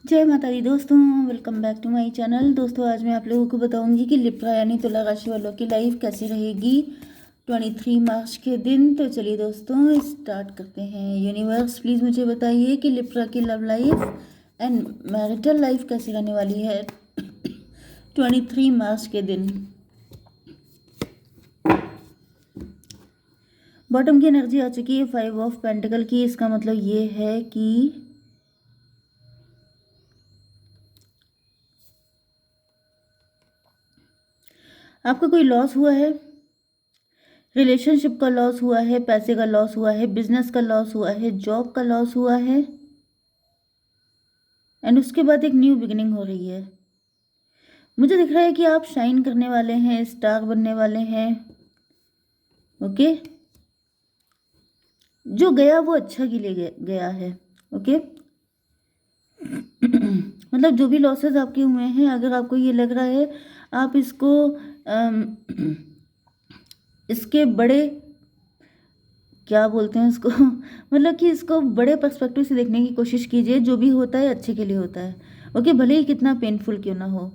जय माता दी दोस्तों, welcome back to my channel. दोस्तों आज मैं आप लोगों को बताऊंगी कि लिब्रा यानी तुला राशि वालों की लाइफ कैसी रहेगी 23 मार्च के दिन। तो चलिए दोस्तों स्टार्ट करते हैं। यूनिवर्स प्लीज़ मुझे बताइए कि लिब्रा की love life and marital life कैसी रहने वाली है 23 मार्च के दिन। बॉटम की एनर्जी आ चुकी है 5 ऑफ पेंटिकल की। इसका मतलब ये है कि आपका कोई लॉस हुआ है, रिलेशनशिप का लॉस हुआ है, पैसे का लॉस हुआ है, बिजनेस का लॉस हुआ है, जॉब का लॉस हुआ है, एंड उसके बाद एक न्यू बिगिनिंग हो रही है। मुझे दिख रहा है कि आप शाइन करने वाले हैं, स्टार बनने वाले हैं। ओके, जो गया वो अच्छा के लिए गया है। ओके मतलब जो भी लॉसेस आपके हुए हैं, अगर आपको ये लग रहा है आप इसको इसके बड़े क्या बोलते हैं इसको मतलब कि इसको बड़े पर्सपेक्टिव से देखने की कोशिश कीजिए। जो भी होता है अच्छे के लिए होता है। ओके, भले ही कितना पेनफुल क्यों ना हो।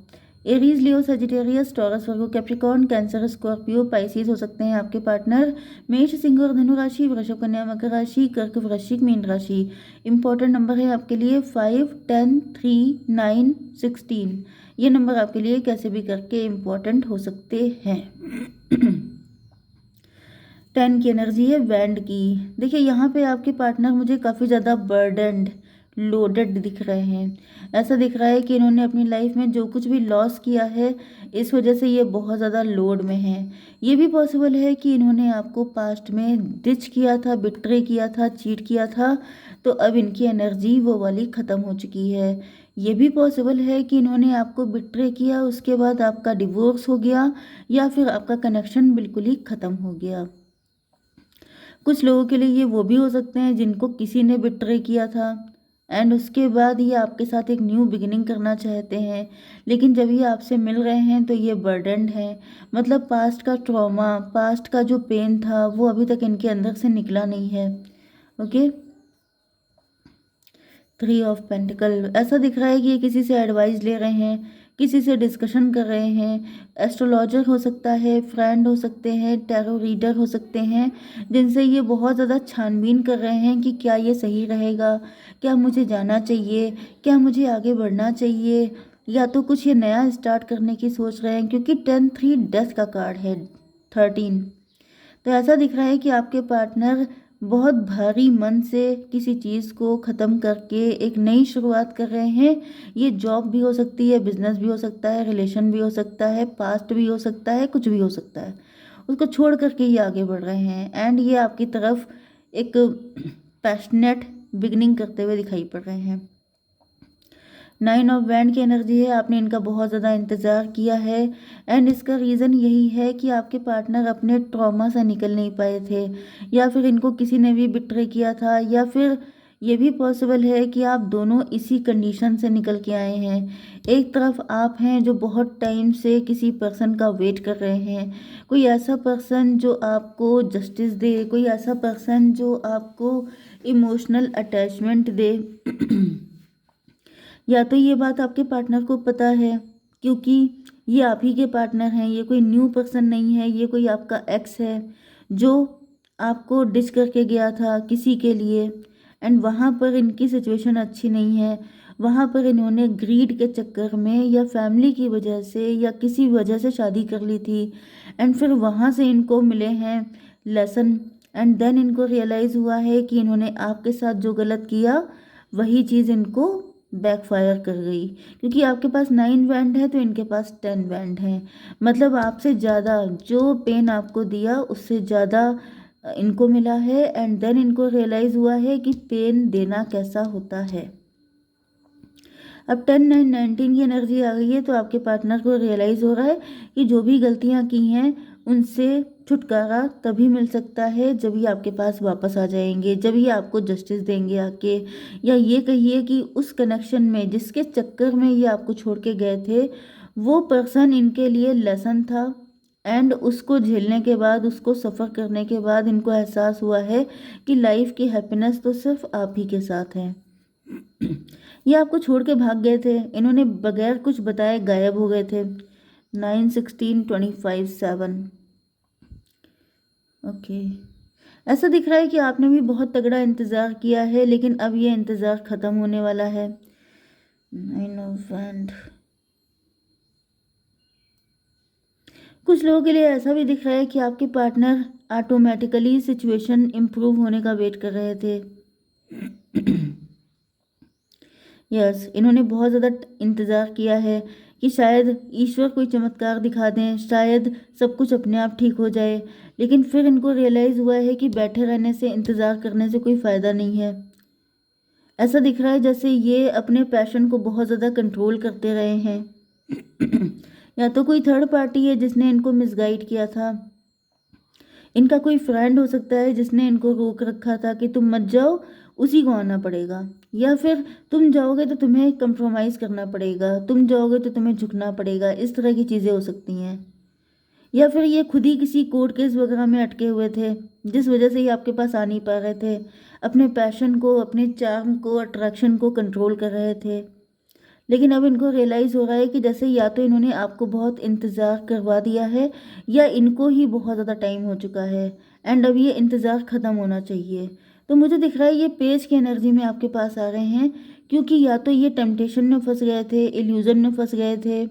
एरीज, लियो, सजिटेरियस, टॉरस, वर्गो, कैप्रिकॉर्न, कैंसर, स्कॉर्पियो, पाइसिस हो सकते हैं आपके पार्टनर। मेष, सिंह और धनु राशि, वृषभ, कन्या, मकर राशि, कर्क, वृश्चिक, मीन राशि। इंपॉर्टेंट नंबर है आपके लिए 5, 10, 3, 9, 16। ये नंबर आपके लिए कैसे भी करके इम्पोर्टेंट हो सकते हैं 10 की एनर्जी है बैंड की। देखिए यहाँ पे आपके पार्टनर मुझे काफ़ी ज़्यादा बर्डनड, लोडेड दिख रहे हैं। ऐसा दिख रहा है कि इन्होंने अपनी लाइफ में जो कुछ भी लॉस किया है इस वजह से ये बहुत ज़्यादा लोड में है। ये भी पॉसिबल है कि इन्होंने आपको पास्ट में डिच किया था, बिट्रे किया था, चीट किया था, तो अब इनकी एनर्जी वो वाली ख़त्म हो चुकी है। ये भी पॉसिबल है कि इन्होंने आपको बिट्रे किया, उसके बाद आपका डिवोर्स हो गया या फिर आपका कनेक्शन बिल्कुल ही ख़त्म हो गया। कुछ लोगों के लिए ये वो भी हो सकते हैं जिनको किसी ने बिट्रे किया था एंड उसके बाद ये आपके साथ एक न्यू बिगिनिंग करना चाहते हैं, लेकिन जब ये आपसे मिल रहे हैं तो ये बर्डनड है। मतलब पास्ट का ट्रॉमा, पास्ट का जो पेन था वो अभी तक इनके अंदर से निकला नहीं है। Okay, 3 of pentacle. ऐसा दिख रहा है कि ये किसी से एडवाइस ले रहे हैं, किसी से डिस्कशन कर रहे हैं। एस्ट्रोलॉजर हो सकता है, फ्रेंड हो सकते हैं, टैरो रीडर हो सकते हैं, जिनसे ये बहुत ज़्यादा छानबीन कर रहे हैं कि क्या ये सही रहेगा, क्या मुझे जाना चाहिए, क्या मुझे आगे बढ़ना चाहिए, या तो कुछ ये नया स्टार्ट करने की सोच रहे हैं। क्योंकि 10, 3 डेथ का कार्ड है, 13। तो ऐसा दिख रहा है कि आपके पार्टनर बहुत भारी मन से किसी चीज़ को ख़त्म करके एक नई शुरुआत कर रहे हैं। ये जॉब भी हो सकती है, बिजनेस भी हो सकता है, रिलेशन भी हो सकता है, पास्ट भी हो सकता है, कुछ भी हो सकता है। उसको छोड़ करके ये आगे बढ़ रहे हैं एंड ये आपकी तरफ एक पैशनेट बिगनिंग करते हुए दिखाई पड़ रहे हैं। 9 ऑफ बैंड की एनर्जी है। आपने इनका बहुत ज़्यादा इंतज़ार किया है एंड इसका रीज़न यही है कि आपके पार्टनर अपने ट्रॉमा से निकल नहीं पाए थे, या फिर इनको किसी ने भी बिट्रे किया था, या फिर ये भी पॉसिबल है कि आप दोनों इसी कंडीशन से निकल के आए हैं। एक तरफ आप हैं जो बहुत टाइम से किसी पर्सन का वेट कर रहे हैं, कोई ऐसा पर्सन जो आपको जस्टिस दे, कोई ऐसा पर्सन जो आपको इमोशनल अटैचमेंट दे या तो ये बात आपके पार्टनर को पता है क्योंकि ये आप ही के पार्टनर हैं, ये कोई न्यू पर्सन नहीं है, ये कोई आपका एक्स है जो आपको डिच करके गया था किसी के लिए एंड वहाँ पर इनकी सिचुएशन अच्छी नहीं है। वहाँ पर इन्होंने ग्रीड के चक्कर में या फैमिली की वजह से या किसी वजह से शादी कर ली थी एंड फिर वहाँ से इनको मिले हैं लेसन एंड देन इनको रियलाइज़ हुआ है कि इन्होंने आपके साथ जो गलत किया वही चीज़ इनको बैकफायर कर गई। क्योंकि आपके पास 9 बैंड है तो इनके पास 10 बैंड है। मतलब आपसे ज़्यादा जो पेन आपको दिया उससे ज़्यादा इनको मिला है एंड देन इनको रियलाइज़ हुआ है कि पेन देना कैसा होता है। अब 10, 9, 19 की एनर्जी आ गई है तो आपके पार्टनर को रियलाइज़ हो रहा है कि जो भी गलतियां की हैं उनसे छुटकारा तभी मिल सकता है जब ये आपके पास वापस आ जाएंगे, जब ये आपको जस्टिस देंगे आके, या ये कहिए कि उस कनेक्शन में जिसके चक्कर में ये आपको छोड़ के गए थे वो पर्सन इनके लिए लेसन था एंड उसको झेलने के बाद, उसको सफ़र करने के बाद इनको एहसास हुआ है कि लाइफ की हैप्पीनेस तो सिर्फ आप ही के साथ है। ये आपको छोड़ के भाग गए थे, इन्होंने बगैर कुछ बताए गायब हो गए थे। 9, 16, 25, 7। ओके, ऐसा दिख रहा है कि आपने भी बहुत तगड़ा इंतज़ार किया है, लेकिन अब ये इंतज़ार ख़त्म होने वाला है। 9 ऑफ वैंड। कुछ लोगों के लिए ऐसा भी दिख रहा है कि आपके पार्टनर ऑटोमेटिकली सिचुएशन इम्प्रूव होने का वेट कर रहे थे। यस, इन्होंने बहुत ज़्यादा इंतज़ार किया है कि शायद ईश्वर कोई चमत्कार दिखा दें, शायद सब कुछ अपने आप ठीक हो जाए, लेकिन फिर इनको रियलाइज़ हुआ है कि बैठे रहने से, इंतज़ार करने से कोई फ़ायदा नहीं है। ऐसा दिख रहा है जैसे ये अपने पैशन को बहुत ज़्यादा कंट्रोल करते रहे हैं। या तो कोई थर्ड पार्टी है जिसने इनको मिसगाइड किया था, इनका कोई फ्रेंड हो सकता है जिसने इनको रोक रखा था कि तुम मत जाओ, उसी को आना पड़ेगा, या फिर तुम जाओगे तो तुम्हें कंप्रोमाइज़ करना पड़ेगा, तुम जाओगे तो तुम्हें झुकना पड़ेगा। इस तरह की चीज़ें हो सकती हैं। या फिर ये खुद ही किसी कोर्ट केस वगैरह में अटके हुए थे, जिस वजह से ये आपके पास आ नहीं पा रहे थे, अपने पैशन को, अपने चार्म को, अट्रैक्शन को कंट्रोल कर रहे थे। लेकिन अब इनको रियलाइज़ हो रहा है कि जैसे या तो इन्होंने आपको बहुत इंतज़ार करवा दिया है, या इनको ही बहुत ज़्यादा टाइम हो चुका है, एंड अब ये इंतज़ार ख़त्म होना चाहिए। तो मुझे दिख रहा है ये पेज की एनर्जी में आपके पास आ रहे हैं, क्योंकि या तो ये टेम्पटेशन में फंस गए थे, इल्यूज़न में फंस गए थे।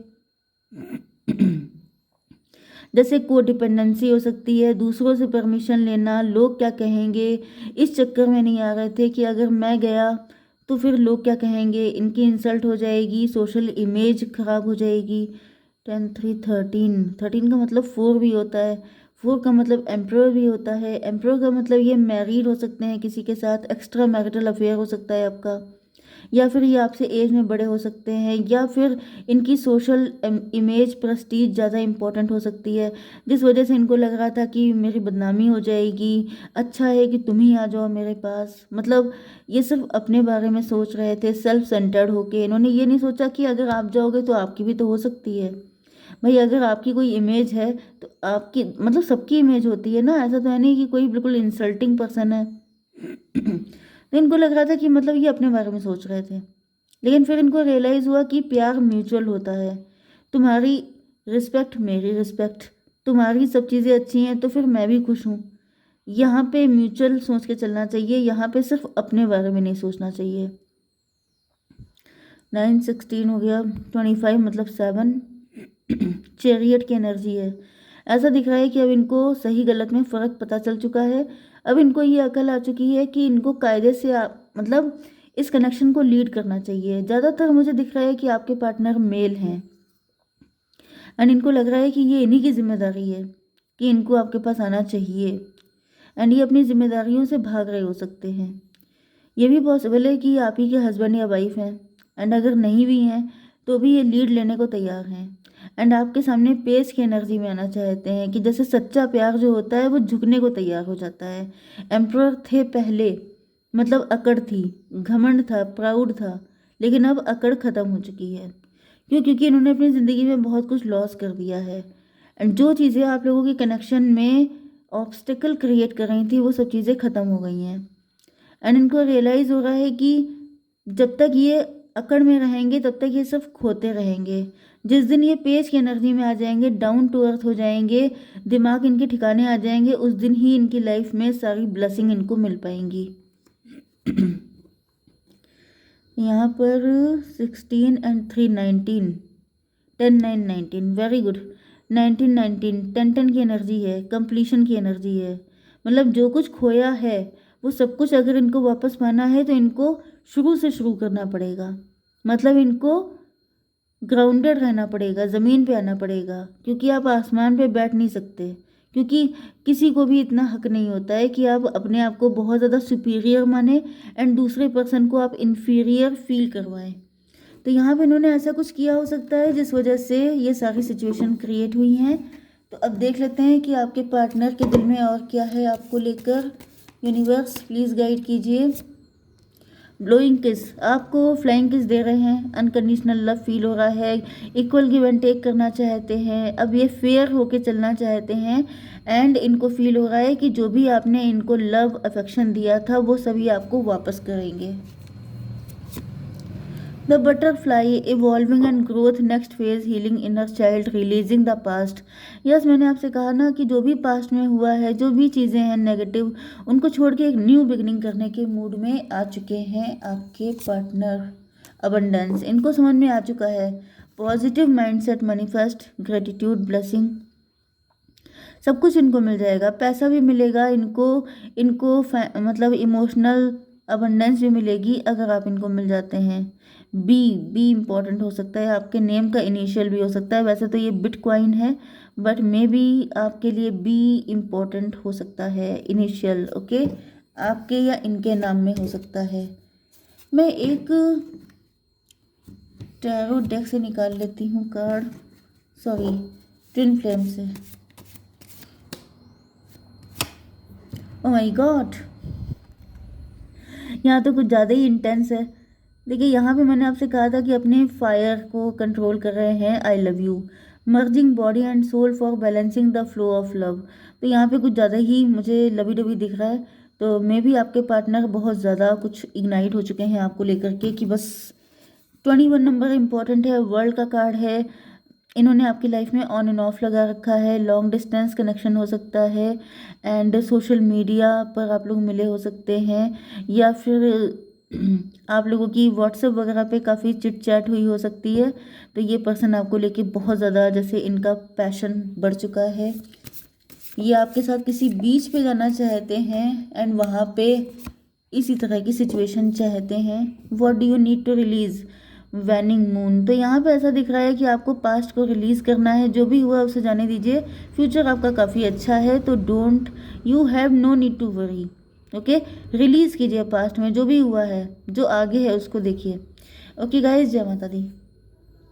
जैसे कोडिपेंडेंसी हो सकती है, दूसरों से परमिशन लेना, लोग क्या कहेंगे, इस चक्कर में नहीं आ रहे थे कि अगर मैं गया तो फिर लोग क्या कहेंगे, इनकी इंसल्ट हो जाएगी, सोशल इमेज खराब हो जाएगी। 10, 3, 13। 13 का मतलब 4 भी होता है, 4 का मतलब एम्परर भी होता है। एम्परर का मतलब ये मैरिड हो सकते हैं किसी के साथ, एक्स्ट्रा मैरिटल अफेयर हो सकता है आपका, या फिर ये आपसे एज में बड़े हो सकते हैं, या फिर इनकी सोशल इमेज, प्रेस्टीज ज़्यादा इम्पोर्टेंट हो सकती है, जिस वजह से इनको लग रहा था कि मेरी बदनामी हो जाएगी, अच्छा है कि तुम ही आ जाओ मेरे पास। मतलब ये सिर्फ अपने बारे में सोच रहे थे, सेल्फ सेंटर्ड होके। इन्होंने ये नहीं सोचा कि अगर आप जाओगे तो आपकी भी तो हो सकती है। भाई अगर आपकी कोई इमेज है तो आपकी, मतलब सबकी इमेज होती है ना, ऐसा तो है नहीं कि कोई बिल्कुल इंसल्टिंग पर्सन है। तो इनको लग रहा था कि मतलब ये अपने बारे में सोच रहे थे, लेकिन फिर इनको रियलाइज़ हुआ कि प्यार म्यूचुअल होता है। तुम्हारी रिस्पेक्ट, मेरी रिस्पेक्ट, तुम्हारी सब चीज़ें अच्छी हैं तो फिर मैं भी खुश हूँ। यहाँ पे म्यूचुअल सोच के चलना चाहिए, यहाँ पे सिर्फ अपने बारे में नहीं सोचना चाहिए। 9, 16 हो गया, 25 मतलब 7। चैरियट की एनर्जी है। ऐसा दिख रहा है कि अब इनको सही गलत में फ़र्क पता चल चुका है। अब इनको ये अकल आ चुकी है कि इनको कायदे से मतलब इस कनेक्शन को लीड करना चाहिए। ज़्यादातर मुझे दिख रहा है कि आपके पार्टनर मेल हैं, एंड इनको लग रहा है कि ये इन्हीं की जिम्मेदारी है कि इनको आपके पास आना चाहिए, एंड ये अपनी जिम्मेदारियों से भाग रहे हो सकते हैं। ये भी पॉसिबल है कि आप ही के हस्बैंड या वाइफ हैं, एंड अगर नहीं भी हैं तो भी ये लीड लेने को तैयार हैं, एंड आपके सामने पेस की एनर्जी में आना चाहते हैं कि जैसे सच्चा प्यार जो होता है वो झुकने को तैयार हो जाता है। एम्परर थे पहले, मतलब अकड़ थी, घमंड था, प्राउड था, लेकिन अब अकड़ ख़त्म हो चुकी है। क्यों? क्योंकि इन्होंने अपनी ज़िंदगी में बहुत कुछ लॉस कर दिया है, एंड जो चीज़ें आप लोगों के कनेक्शन में ऑब्स्टिकल क्रिएट कर रही थी वो सब चीज़ें ख़त्म हो गई हैं, एंड इनको रियलाइज़ हो रहा है कि जब तक ये अकड़ में रहेंगे तब तक ये सिर्फ खोते रहेंगे। जिस दिन ये पेज की एनर्जी में आ जाएंगे, डाउन टू अर्थ हो जाएंगे, दिमाग इनके ठिकाने आ जाएंगे, उस दिन ही इनकी लाइफ में सारी ब्लेसिंग इनको मिल पाएंगी। यहाँ पर 16 एंड 3, 19, 10, 9, 19, वेरी गुड। 19, 19, 10, 10 की एनर्जी है, कंप्लीशन की एनर्जी है। मतलब जो कुछ खोया है वो सब कुछ अगर इनको वापस पाना है तो इनको शुरू से शुरू करना पड़ेगा। मतलब इनको ग्राउंडेड रहना पड़ेगा, ज़मीन पे आना पड़ेगा, क्योंकि आप आसमान पे बैठ नहीं सकते। क्योंकि किसी को भी इतना हक नहीं होता है कि आप अपने आप को बहुत ज़्यादा सुपीरियर माने एंड दूसरे पर्सन को आप इन्फीरियर फील करवाएं। तो यहाँ पे इन्होंने ऐसा कुछ किया हो सकता है जिस वजह से ये सारी सिचुएशन क्रिएट हुई हैं। तो अब देख लेते हैं कि आपके पार्टनर के दिल में और क्या है आपको लेकर। यूनिवर्स प्लीज़ गाइड कीजिए। ब्लोइंग किस, आपको फ्लाइंग किस दे रहे हैं। अनकंडीशनल लव फील हो रहा है, इक्वल गिव एंड टेक करना चाहते हैं, अब ये फेयर होके चलना चाहते हैं, एंड इनको फील हो रहा है कि जो भी आपने इनको लव अफेक्शन दिया था वो सभी आपको वापस करेंगे। The butterfly evolving and growth next phase healing inner child releasing the past. Yes, मैंने आपसे कहा ना कि जो भी पास्ट में हुआ है, जो भी चीज़ें हैं नेगेटिव, उनको छोड़ के एक न्यू बिगनिंग करने के मूड में आ चुके हैं आपके पार्टनर। अबंडेंस इनको समझ में आ चुका है। Positive mindset, manifest, gratitude, blessing, सब कुछ इनको मिल जाएगा। पैसा भी मिलेगा इनको, मतलब इमोशनल अबंडेंस भी मिलेगी अगर आप इनको मिल जाते हैं। बी इम्पॉर्टेंट हो सकता है, आपके नेम का इनिशियल भी हो सकता है। वैसे तो ये बिटकॉइन है, बट मे बी आपके लिए बी इम्पॉर्टेंट हो सकता है, इनिशियल। ओके, आपके या इनके नाम में हो सकता है। मैं एक टैरो डेक से निकाल लेती हूँ कार्ड, सॉरी ट्विन फ्लेम से। ओह माय गॉड, यहाँ तो कुछ ज़्यादा ही इंटेंस है। देखिए, यहाँ पे मैंने आपसे कहा था कि अपने फायर को कंट्रोल कर रहे हैं। I love you, merging body and soul for balancing the flow of love. तो यहाँ पे कुछ ज़्यादा ही मुझे लवी डबी दिख रहा है। तो मे भी आपके पार्टनर बहुत ज़्यादा कुछ इग्नाइट हो चुके हैं आपको लेकर के, कि बस 21 नंबर इम्पॉर्टेंट है, वर्ल्ड का कार्ड है। इन्होंने आपकी लाइफ में ऑन एंड ऑफ लगा रखा है। लॉन्ग डिस्टेंस कनेक्शन हो सकता है, एंड सोशल मीडिया पर आप लोग मिले हो सकते हैं, या फिर आप लोगों की व्हाट्सएप वगैरह पे काफ़ी चिट चैट हुई हो सकती है। तो ये पर्सन आपको लेके बहुत ज़्यादा, जैसे इनका पैशन बढ़ चुका है। ये आपके साथ किसी बीच पे जाना चाहते हैं, एंड वहाँ पे इसी तरह की सिचुएशन चाहते हैं। What do you need to release, waning moon. तो यहाँ पे ऐसा दिख रहा है कि आपको पास्ट को रिलीज़ करना है, जो भी हुआ उसे जाने दीजिए। फ्यूचर आपका काफ़ी अच्छा है, तो don't, you have no need to worry. Okay, release कीजिए पास्ट में जो भी हुआ है, जो आगे है उसको देखिए। ओके गाइज, जय माता दी।